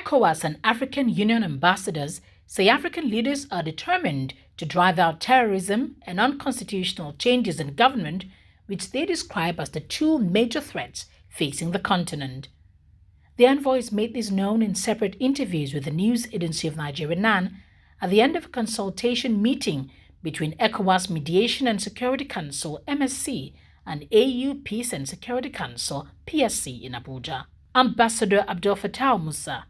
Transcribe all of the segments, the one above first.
ECOWAS and African Union ambassadors say African leaders are determined to drive out terrorism and unconstitutional changes in government, which they describe as the two major threats facing the continent. The envoys made this known in separate interviews with the news agency of Nigeria NAN at the end of a consultation meeting between ECOWAS Mediation and Security Council MSC and AU Peace and Security Council PSC in Abuja. Ambassador Abdel-Fatau Musa,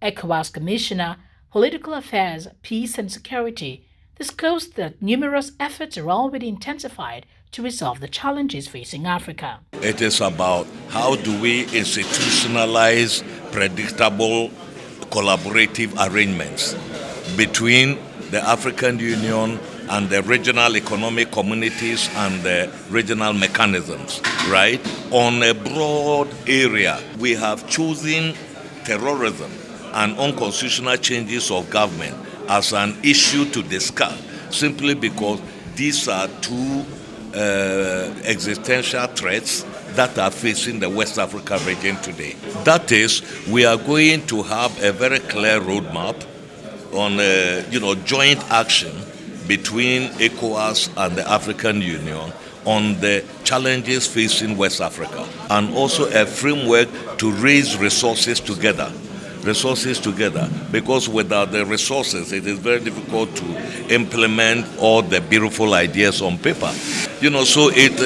ECOWAS Commissioner, Political Affairs, Peace and Security, disclosed that numerous efforts are already intensified to resolve the challenges facing Africa. It is about how do we institutionalize predictable collaborative arrangements between the African Union and the regional economic communities and the regional mechanisms, right? On a broad area, we have chosen terrorism and unconstitutional changes of government as an issue to discuss, simply because these are two existential threats that are facing the West Africa region today. That is, we are going to have a very clear roadmap on joint action between ECOWAS and the African Union on the challenges facing West Africa, and also a framework to raise resources together, because without the resources, it is very difficult to implement all the beautiful ideas on paper. So it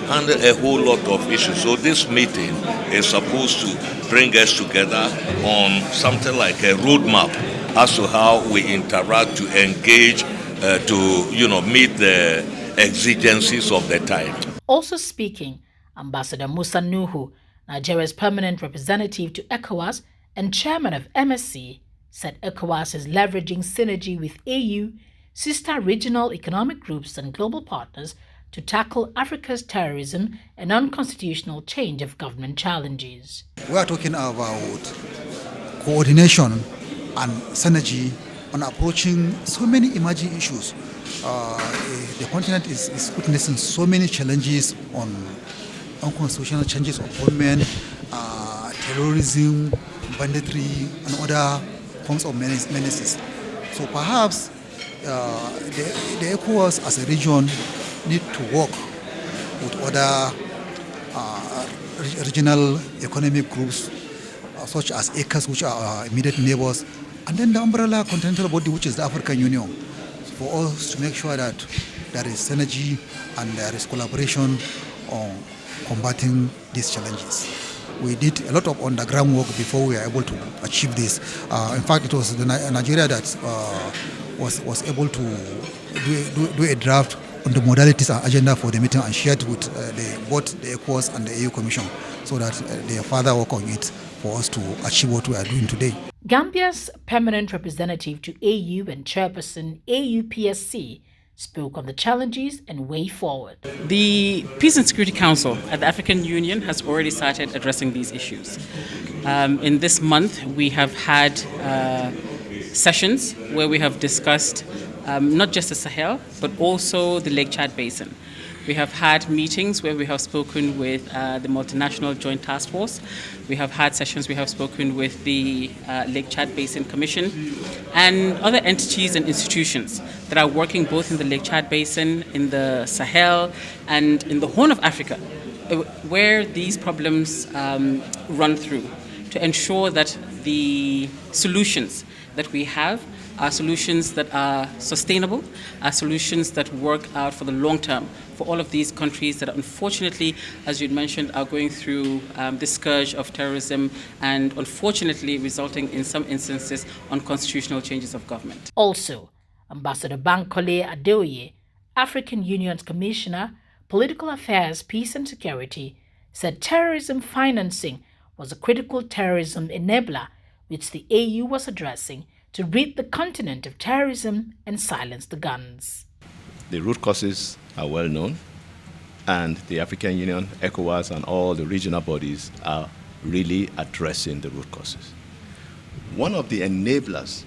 handled a whole lot of issues. So this meeting is supposed to bring us together on something like a roadmap as to how we interact to engage to meet the exigencies of the time. Also speaking, Ambassador Musa Nuhu, Nigeria's permanent representative to ECOWAS and chairman of MSC, said ECOWAS is leveraging synergy with AU, sister regional economic groups and global partners to tackle Africa's terrorism and unconstitutional change of government challenges. We are talking about coordination and synergy on approaching so many emerging issues. The continent is witnessing so many challenges on unconstitutional changes of government, terrorism, banditry, and other forms of menaces. So perhaps the ECOWAS as a region need to work with other regional economic groups such as ECOWAS, which are our immediate neighbors, and then the umbrella continental body, which is the African Union, for us to make sure that there is synergy and there is collaboration on combating these challenges. We did a lot of underground work before we were able to achieve this. In fact, it was Nigeria that was able to do a draft on the modalities and agenda for the meeting and share it with both the ECOWAS and the EU Commission, so that they further work on it for us to achieve what we are doing today. Gambia's permanent representative to AU and chairperson AUPSC spoke on the challenges and way forward. The Peace and Security Council at the African Union has already started addressing these issues. In this month, we have had sessions where we have discussed not just the Sahel, but also the Lake Chad Basin. We have had meetings where we have spoken with the Multinational Joint Task Force. We have had sessions we have spoken with the Lake Chad Basin Commission and other entities and institutions that are working both in the Lake Chad Basin, in the Sahel, and in the Horn of Africa, where these problems run through, to ensure that the solutions that we have are solutions that are sustainable, are solutions that work out for the long term for all of these countries that unfortunately, as you mentioned, are going through the scourge of terrorism and unfortunately resulting in some instances unconstitutional changes of government. Also, Ambassador Bankole Adeoye, African Union's Commissioner, Political Affairs, Peace and Security, said terrorism financing was a critical terrorism enabler which the AU was addressing to rid the continent of terrorism and silence the guns. The root causes are well known, and the African Union, ECOWAS, and all the regional bodies are really addressing the root causes. One of the enablers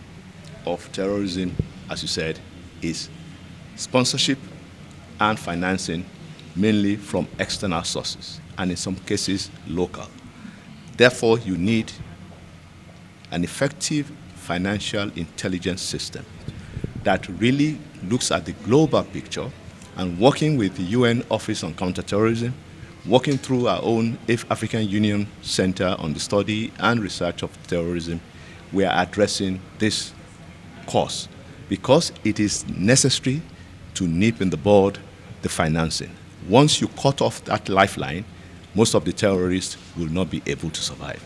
of terrorism, as you said, is sponsorship and financing, mainly from external sources, and in some cases, local. Therefore, you need an effective financial intelligence system that really looks at the global picture, and working with the UN Office on Counterterrorism, working through our own African Union Center on the study and research of terrorism, we are addressing this cause because it is necessary to nip in the bud the financing. Once you cut off that lifeline, most of the terrorists will not be able to survive.